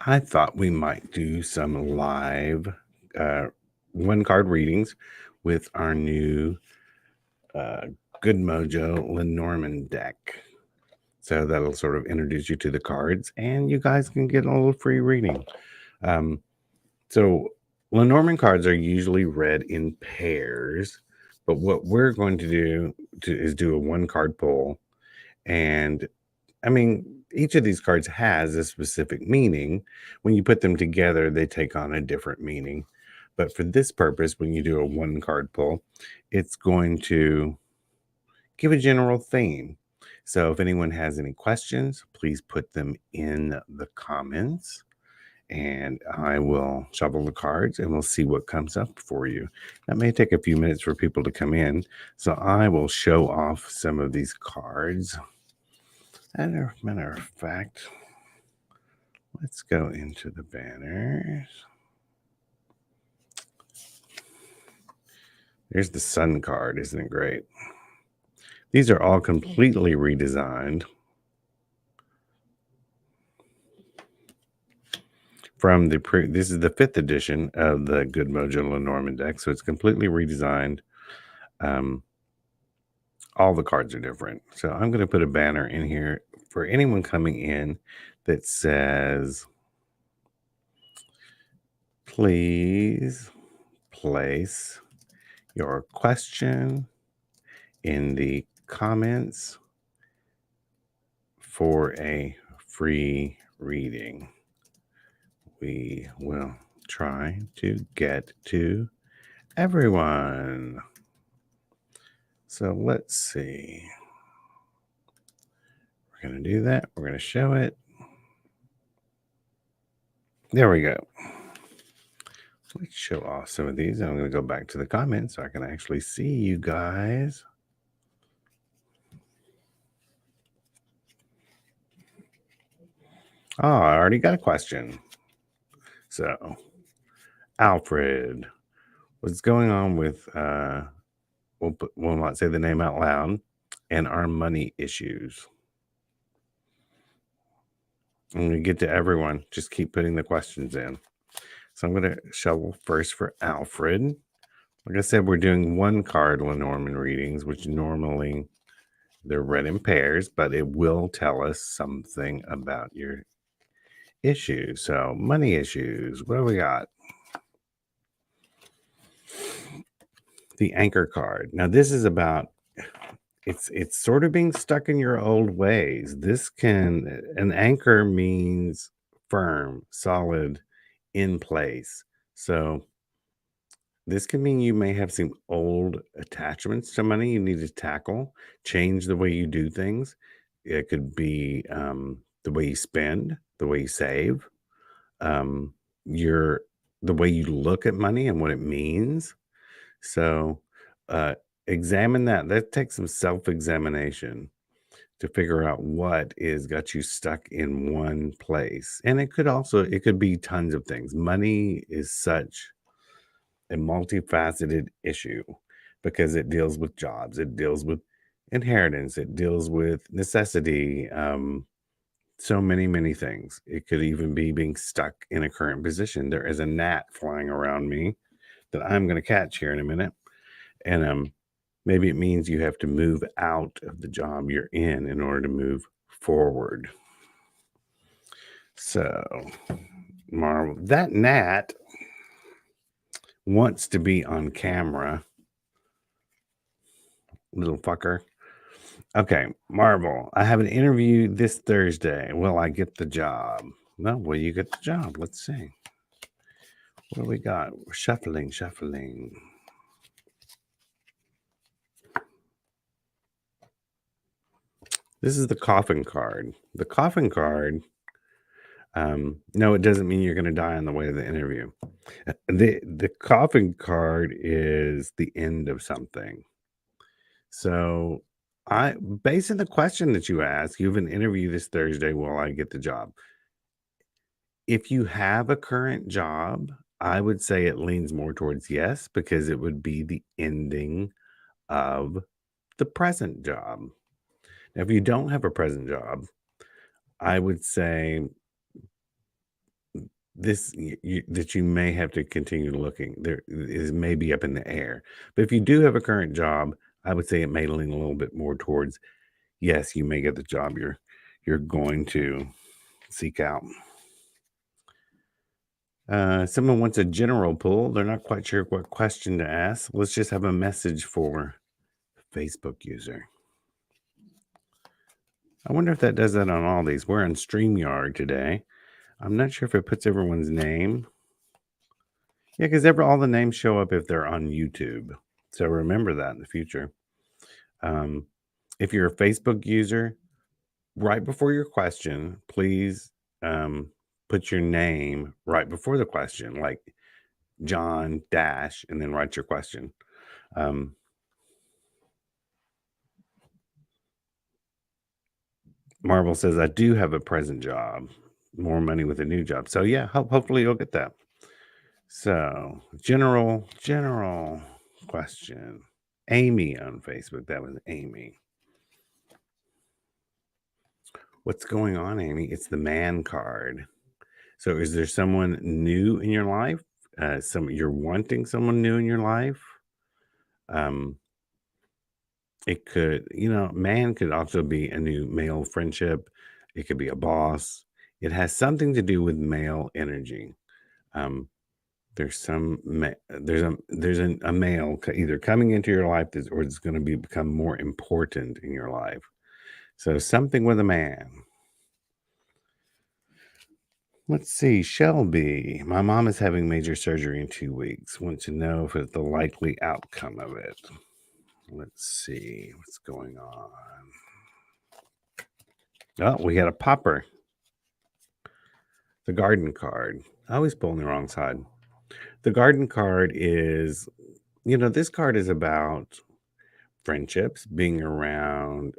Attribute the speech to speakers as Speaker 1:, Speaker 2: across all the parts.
Speaker 1: I thought we might do some live uh, one card readings with our new uh, Good Mojo Lenormand deck. So that'll sort of introduce you to the cards, and you guys can get a little free reading. So Lenormand cards are usually read in pairs, but what we're going to do is do a one card pull. And I mean, each of these cards has a specific meaning. When you put them together, they take on a different meaning. But for this purpose, when you do a one card pull, it's going to give a general theme. So if anyone has any questions, please put them in the comments and I will shuffle the cards and we'll see what comes up for you. That may take a few minutes for people to come in. So I will show off some of these cards. As a matter of fact, let's go into the banners. There's the Sun card, isn't it great? These are all completely redesigned from this is the 5th edition of the Good Mojo Lenormand deck, so it's completely redesigned. All the cards are different. So I'm going to put a banner in here for anyone coming in that says, please place your question in the comments for a free reading. We will try to get to everyone. So let's see. We're going to do that. We're going to show it. There we go. Let's show off some of these. I'm going to go back to the comments so I can actually see you guys. Oh, I already got a question. So, Alfred, what's going on with, we'll not say the name out loud, and our money issues? I'm going to get to everyone. Just keep putting the questions in. So I'm going to shovel first for Alfred. Like I said, we're doing one card Lenormand readings, which normally they're read in pairs, but it will tell us something about your issues. So money issues. What do we got? The anchor card. Now this is about it's sort of being stuck in your old ways. An anchor means firm, solid, in place. So this can mean you may have some old attachments to money you need to tackle, change the way you do things. It could be the way you spend, the way you save, um, your the way you look at money and what it means. So uh, examine that. That takes some self-examination to figure out what is got you stuck in one place. And it could be tons of things. Money is such a multifaceted issue because it deals with jobs, it deals with inheritance, it deals with necessity, so many things. It could even be being stuck in a current position. There is a gnat flying around me that I'm going to catch here in a minute, and maybe it means you have to move out of the job you're in order to move forward. So, Marvel, that gnat wants to be on camera, little fucker. Okay, Marvel, I have an interview this Thursday. Will I get the job? Well, will you get the job? Let's see. What do we got? We're shuffling. This is the coffin card. The coffin card, no, it doesn't mean you're going to die on the way to the interview. The coffin card is the end of something. So, based on the question that you ask, you have an interview this Thursday. Will I get the job? If you have a current job, I would say it leans more towards yes, because it would be the ending of the present job. Now, if you don't have a present job, I would say this that you may have to continue looking. There is maybe up in the air. But if you do have a current job, I would say it may lean a little bit more towards yes, you may get the job you're going to seek out. Someone wants a general pull. They're not quite sure what question to ask. Let's just have a message for Facebook user. I wonder if that does that on all these. We're on StreamYard today. I'm not sure if it puts everyone's name. Yeah, because all the names show up if they're on YouTube. So remember that in the future. Um, if you're a Facebook user, right before your question, please put your name right before the question, like John Dash, and then write your question. Um, Marvel says, I do have a present job, more money with a new job. So yeah, hopefully you'll get that. So general question. Amy on Facebook. That was Amy. What's going on, Amy? It's the man card. So is there someone new in your life? You're wanting someone new in your life? Um, it could, man could also be a new male friendship. It could be a boss. It has something to do with male energy. Um, there's a male either coming into your life or it's going to become more important in your life. So something with a man. Let's see, Shelby. My mom is having major surgery in 2 weeks. Want to know if it's the likely outcome of it. Let's see what's going on. Oh, we got a popper. The garden card. I always pull on the wrong side. The garden card is, this card is about friendships, being around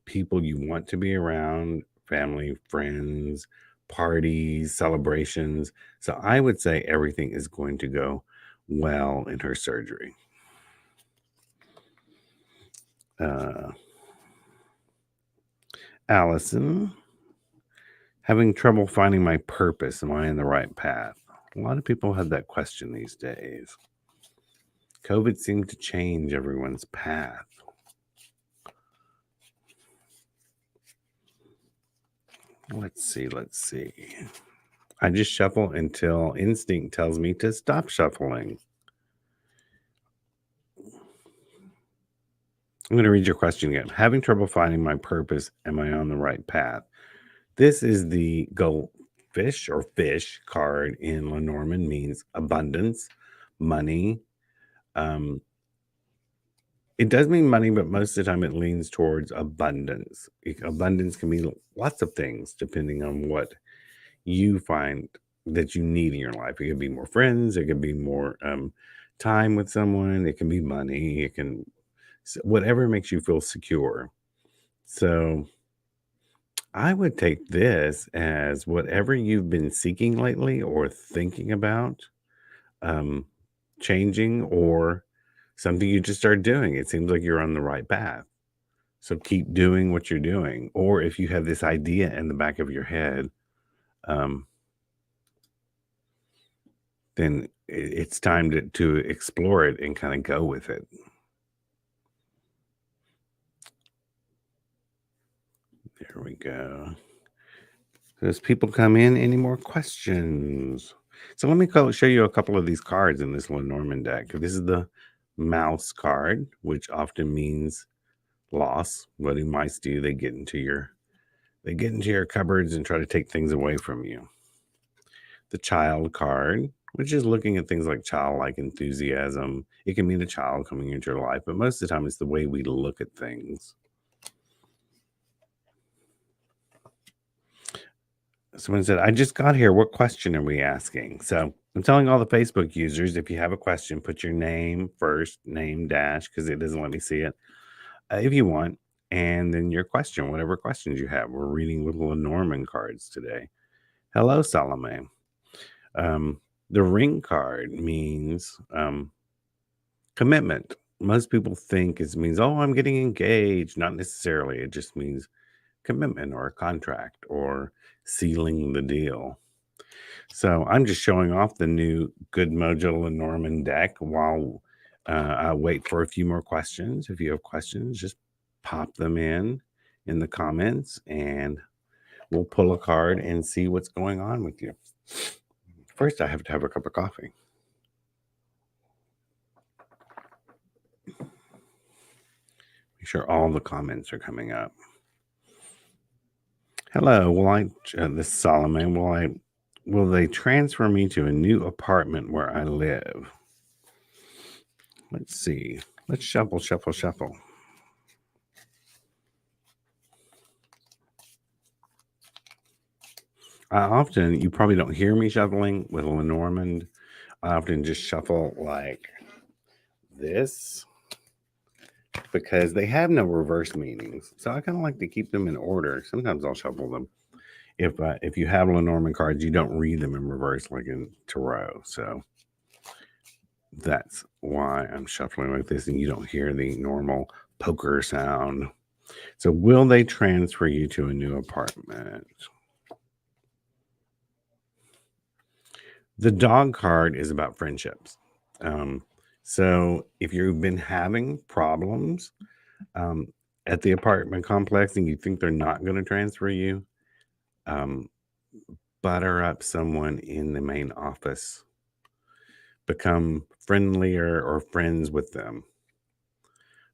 Speaker 1: people you want to be around, family, friends, parties, celebrations. So I would say everything is going to go well in her surgery. Allison, having trouble finding my purpose. Am I in the right path? A lot of people have that question these days. COVID seemed to change everyone's path. Let's see. I just shuffle until instinct tells me to stop shuffling. I'm going to read your question again. Having trouble finding my purpose. Am I on the right path? This is the goldfish or fish card in Lenormand, means abundance, money. It does mean money, but most of the time it leans towards abundance. Abundance can be lots of things depending on what you find that you need in your life. It could be more friends. It could be more time with someone. It can be money. It can, whatever makes you feel secure. So I would take this as whatever you've been seeking lately or thinking about um, changing, or something you just started doing. It seems like you're on the right path. So keep doing what you're doing. Or if you have this idea in the back of your head, um, then it's time to explore it and kind of go with it. There we go. As people come in, any more questions? So let me show you a couple of these cards in this Lenormand deck. This is the mouse card, which often means loss. What do mice do? They get into your cupboards and try to take things away from you. The child card, which is looking at things like childlike enthusiasm. It can mean a child coming into your life, but most of the time it's the way we look at things. Someone said, I just got here. What question are we asking? So I'm telling all the Facebook users, if you have a question, put your name first, name dash, because it doesn't let me see it, if you want, and then your question, whatever questions you have. We're reading with Lenormand cards today. Hello, Salome. The ring card means commitment. Most people think it means, oh, I'm getting engaged. Not necessarily. It just means commitment or a contract or sealing the deal. So I'm just showing off the new Good Mojo Lenormand deck while I wait for a few more questions. If you have questions, just pop them in the comments and we'll pull a card and see what's going on with you. First, I have to have a cup of coffee. Make sure all the comments are coming up. Hello, this is Solomon, will they transfer me to a new apartment where I live? Let's see. Let's shuffle, shuffle, shuffle. You probably don't hear me shuffling with a Lenormand. I often just shuffle like this because they have no reverse meanings. So I kind of like to keep them in order. Sometimes I'll shuffle them. If you have Lenormand cards, you don't read them in reverse like in tarot. So that's why I'm shuffling like this, and you don't hear the normal poker sound. So will they transfer you to a new apartment? The dog card is about friendships. So if you've been having problems at the apartment complex and you think they're not going to transfer you, butter up someone in the main office. Become friendlier or friends with them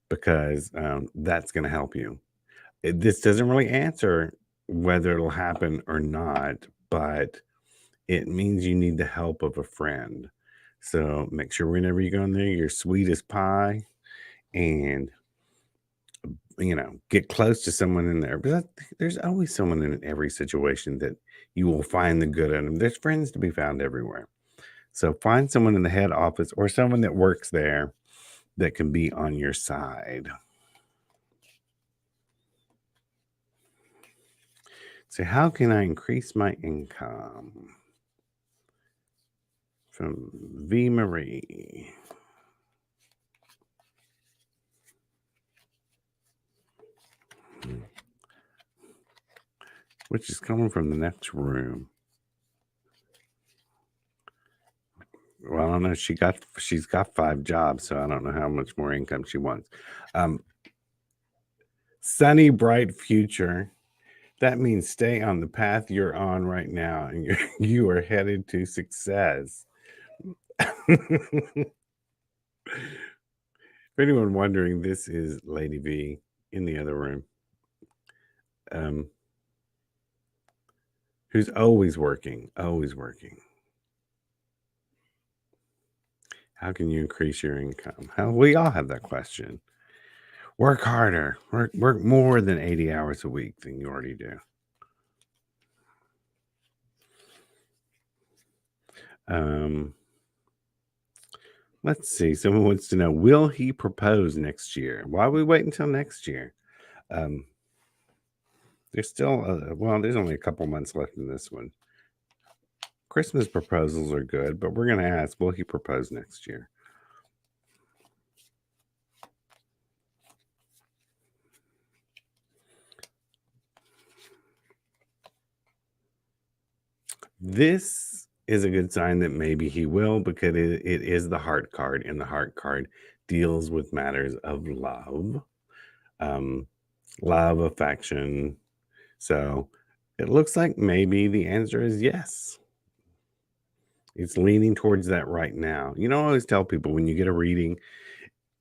Speaker 1: because that's going to help you. This doesn't really answer whether it'll happen or not, but it means you need the help of a friend. So make sure whenever you go in there, you're sweet as pie and, get close to someone in there. But there's always someone in every situation that you will find the good in them. There's friends to be found everywhere. So find someone in the head office or someone that works there that can be on your side. So how can I increase my income? From V. Marie. Which is coming from the next room. Well, I don't know. She's got 5 jobs, so I don't know how much more income she wants. Sunny, bright future. That means stay on the path you're on right now, and you are headed to success. For anyone wondering, this is Lady V in the other room, who's always working, always working. How can you increase your income? We all have that question. Work harder. Work more than 80 hours a week than you already do. Let's see. Someone wants to know, will he propose next year? Why we wait until next year? There's still, there's only a couple months left in this one. Christmas proposals are good, but we're going to ask, will he propose next year? This is a good sign that maybe he will, because it is the heart card, and the heart card deals with matters of love, love, affection. So it looks like maybe the answer is yes. It's leaning towards that right now. I always tell people when you get a reading,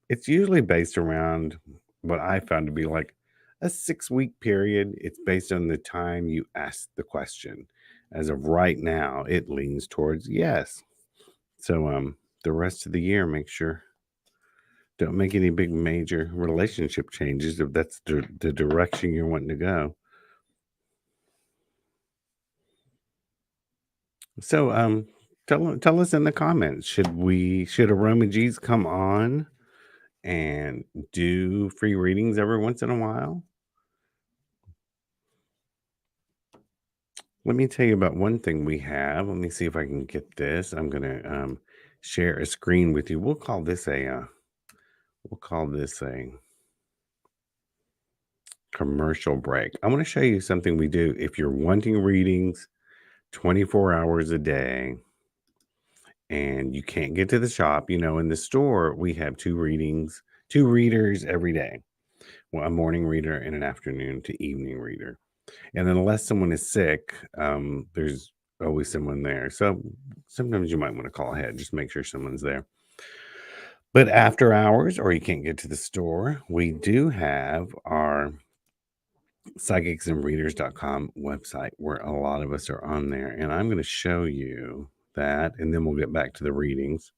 Speaker 1: it's usually based around what I found to be like a 6-week period. It's based on the time you ask the question. As of right now, it leans towards yes. So the rest of the year, make sure don't make any big major relationship changes if that's the direction you're wanting to go. So tell us in the comments, should Aroma G's come on and do free readings every once in a while? Let me tell you about one thing we have. Let me see if I can get this. I'm gonna share a screen with you. We'll call this a commercial break. I want to show you something we do if you're wanting readings 24 hours a day, and you can't get to the shop. In the store, we have two readers every day. Well, a morning reader and an afternoon to evening reader. And unless someone is sick, there's always someone there. So sometimes you might want to call ahead, just make sure someone's there. But after hours, or you can't get to the store, we do have our psychicsandreaders.com website where a lot of us are on there. And I'm going to show you that, and then we'll get back to the readings.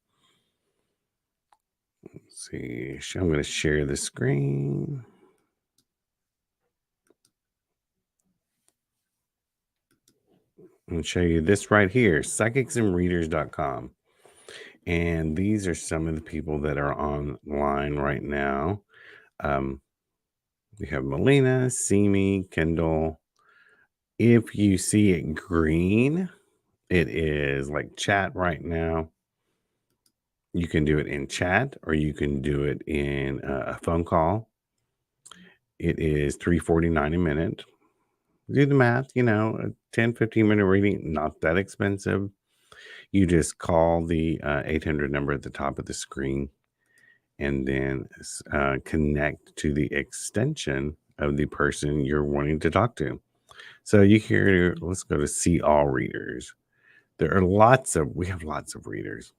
Speaker 1: Let's see. I'm going to share the screen. I'm going to show you this right here, psychicsandreaders.com. And these are some of the people that are online right now. We have Melina, Simi, Kendall. If you see it green, it is like chat right now. You can do it in chat, or you can do it in a phone call. It is $3.49 a minute. Do the math, a 10, 15-minute reading, not that expensive. You just call the 800 number at the top of the screen, and then connect to the extension of the person you're wanting to talk to. So let's go to see all readers. We have lots of readers.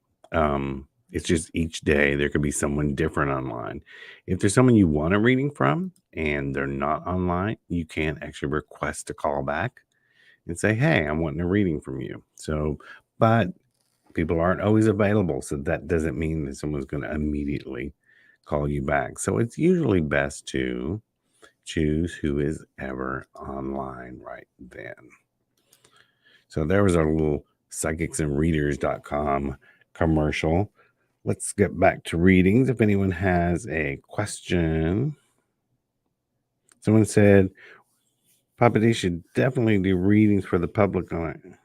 Speaker 1: It's just each day there could be someone different online. If there's someone you want a reading from and they're not online, you can actually request a call back and say, hey, I'm wanting a reading from you. But people aren't always available. So that doesn't mean that someone's going to immediately call you back. So it's usually best to choose who is ever online right then. So there was our little psychicsandreaders.com commercial. Let's get back to readings. If anyone has a question. Someone said, Papa D should definitely do readings for the public on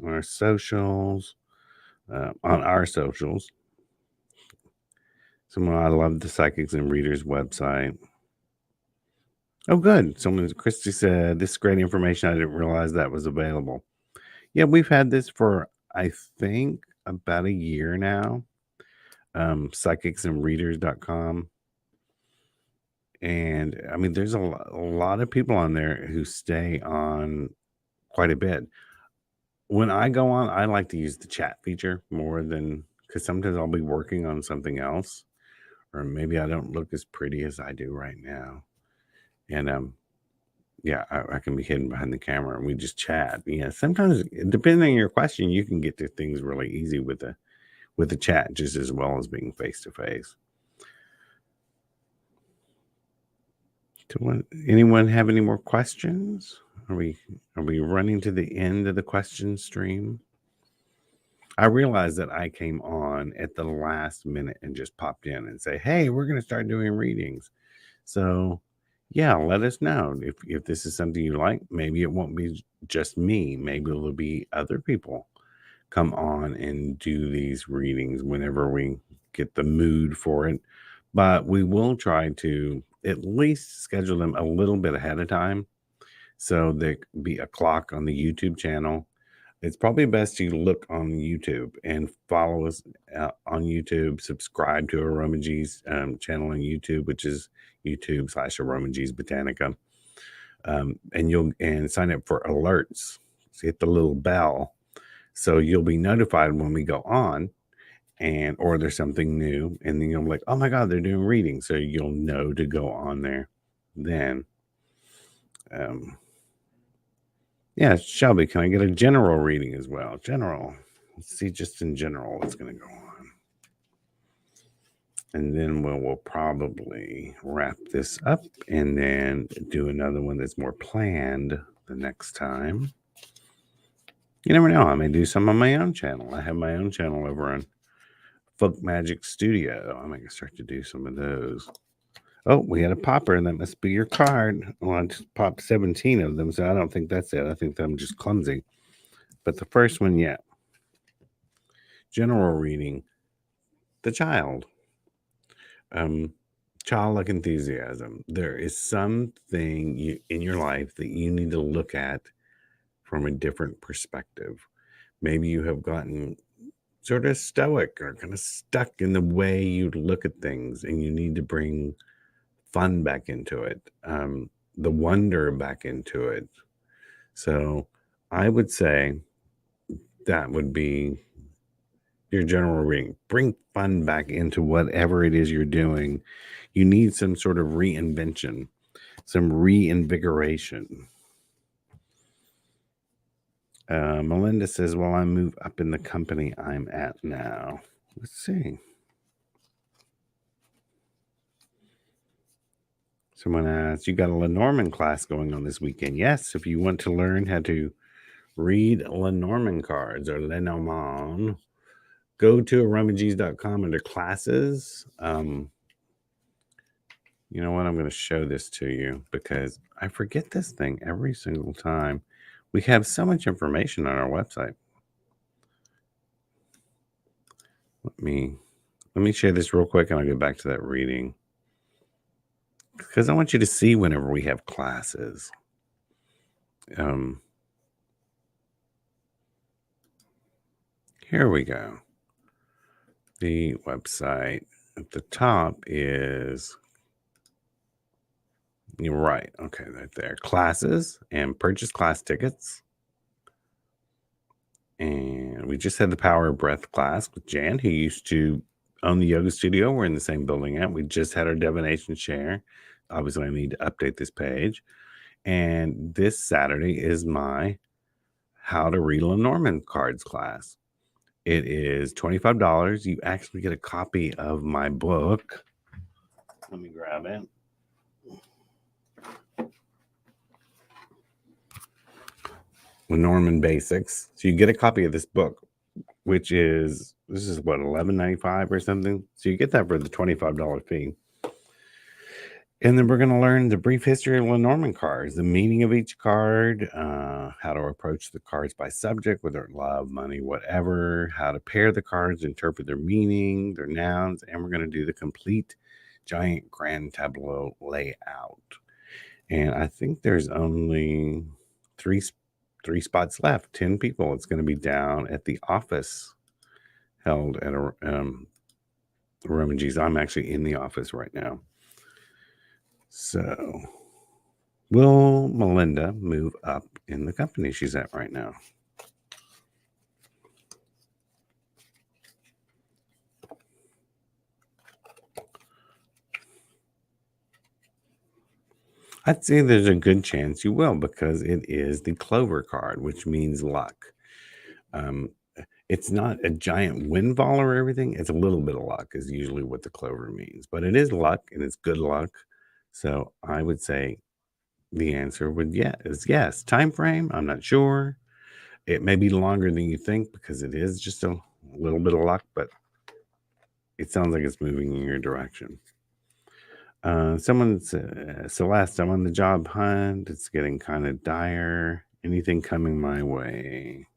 Speaker 1: our socials, I love the Psychics and Readers website. Oh, good. Christy said, this is great information. I didn't realize that was available. Yeah, we've had this for, I think, about a year now. Psychicsandreaders.com. And I mean, there's a lot of people on there who stay on quite a bit. When I go on, I like to use the chat feature more than, because sometimes I'll be working on something else, or maybe I don't look as pretty as I do right now. And I can be hidden behind the camera and we just chat. Yeah, sometimes depending on your question, you can get to things really easy with the chat just as well as being face to face. Anyone have any more questions? Are we running to the end of the question stream? I realized that I came on at the last minute and just popped in and say, hey, we're going to start doing readings. So yeah, let us know if this is something you like. Maybe it won't be just me. Maybe it'll be other people come on and do these readings whenever we get the mood for it. But we will try to at least schedule them a little bit ahead of time, so there could be a clock on the YouTube channel. It's probably best to look on YouTube and follow us on YouTube. Subscribe to Aroma G's channel on YouTube, which is YouTube/Aroma G's Botanica. And sign up for alerts. So hit the little bell so you'll be notified when we go on, or there's something new, and then you'll be like, oh my God, they're doing readings. So you'll know to go on there then. Yeah, Shelby, can I get a general reading as well? General. Let's see just in general what's going to go on. And then we'll probably wrap this up and then do another one that's more planned the next time. You never know. I may do some on my own channel. I have my own channel over on Folk Magic Studio. I might start to do some of those. Oh, we had a popper. That must be your card. Well, I just popped 17 of them, so I don't think that's it. I think I'm just clumsy. But the first one, yeah. General reading. The child. Childlike enthusiasm. There is something in your life that you need to look at from a different perspective. Maybe you have gotten sort of stoic or kind of stuck in the way you look at things, and you need to bring fun back into it, the wonder back into it. So I would say that would be your general reading. Bring fun back into whatever it is you're doing. You need some sort of reinvention, some reinvigoration. Melinda says, well, I move up in the company I'm at now. Let's see. Someone asked, you got a Lenormand class going on this weekend? Yes, if you want to learn how to read Lenormand cards or Lenormand, go to aromagees.com under classes. You know what? I'm going to show this to you because I forget this thing every single time. We have so much information on our website. Let me share this real quick and I'll get back to that reading. Because I want you to see whenever we have classes. Here we go. The website at the top is, you're right. Okay, right there. Classes and purchase class tickets. And we just had the Power of Breath class with Jan, who used to own the yoga studio. We're in the same building at. We just had our divination share. Obviously, I need to update this page. And this Saturday is my How to Read Lenormand cards class. It is $25. You actually get a copy of my book. Let me grab it. Lenormand Basics. So you get a copy of this book, which is, this is what, $11.95 or something. So you get that for the $25 fee. And then we're going to learn the brief history of Lenormand cards, the meaning of each card, how to approach the cards by subject, whether it's love, money, whatever, how to pair the cards, interpret their meaning, their nouns, and we're going to do the complete giant grand tableau layout. And I think there's only three spots left, 10 people. It's going to be down at the office held at Roman. I'm actually in the office right now. So will Melinda move up in the company she's at right now? I'd say there's a good chance you will because it is the Clover card, which means luck. It's not a giant windfall or everything. It's a little bit of luck is usually what the Clover means, but it is luck and it's good luck. So I would say the answer is yes. Time frame, I'm not sure. It may be longer than you think because it is just a little bit of luck, but it sounds like it's moving in your direction. Someone's Celeste, I'm on the job hunt. It's getting kind of dire. Anything coming my way?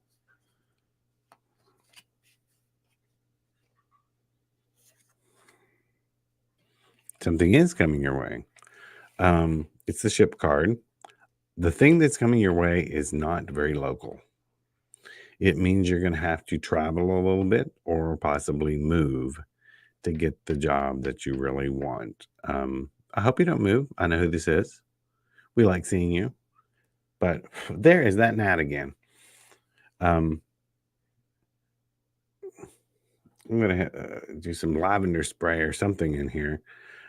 Speaker 1: Something is coming your way. It's the ship card. The thing that's coming your way is not very local. It means you're going to have to travel a little bit or possibly move to get the job that you really want. I hope you don't move. I know who this is. We like seeing you. But there is that Nat again. I'm going to do some lavender spray or something in here.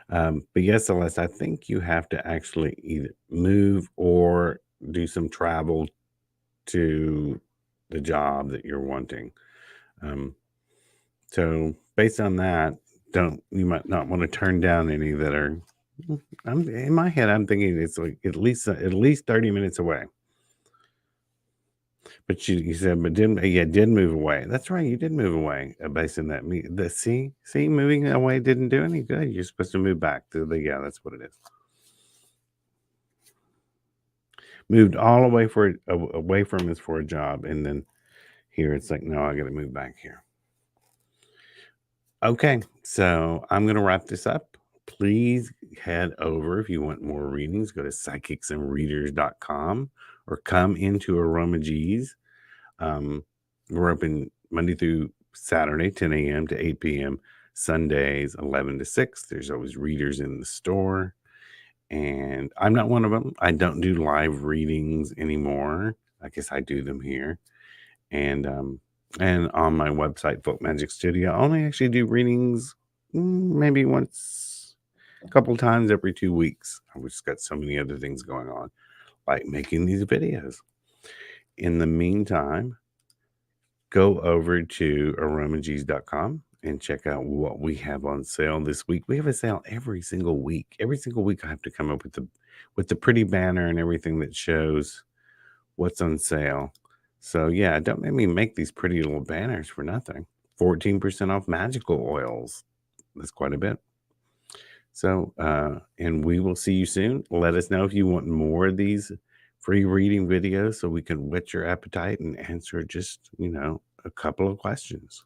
Speaker 1: But yes, Celeste, I think you have to actually either move or do some travel to the job that you're wanting. So based on that, you might not want to turn down any that are. In my head, I'm thinking it's like at least 30 minutes away. But you said, but did move away. That's right, you did move away based on that. See, moving away didn't do any good. You're supposed to move back to yeah, that's what it is. Moved all away away from us for a job, and then here it's like, no, I got to move back here. Okay, so I'm going to wrap this up. Please head over if you want more readings. Go to psychicsandreaders.com or come into Aromagees. We're open Monday through Saturday, 10 a.m. to 8 p.m. Sundays, 11 to 6. There's always readers in the store. And I'm not one of them. I don't do live readings anymore. I guess I do them here. And on my website, Folk Magic Studio, I only actually do readings maybe once, a couple times every 2 weeks. I've just got so many other things going on, like making these videos. In the meantime, go over to aromagees.com and check out what we have on sale this week. We have a sale every single week. Every single week I have to come up with the pretty banner and everything that shows what's on sale. So yeah, don't make me make these pretty little banners for nothing. 14% off magical oils. That's quite a bit. So, and we will see you soon. Let us know if you want more of these free reading videos so we can whet your appetite and answer just, a couple of questions.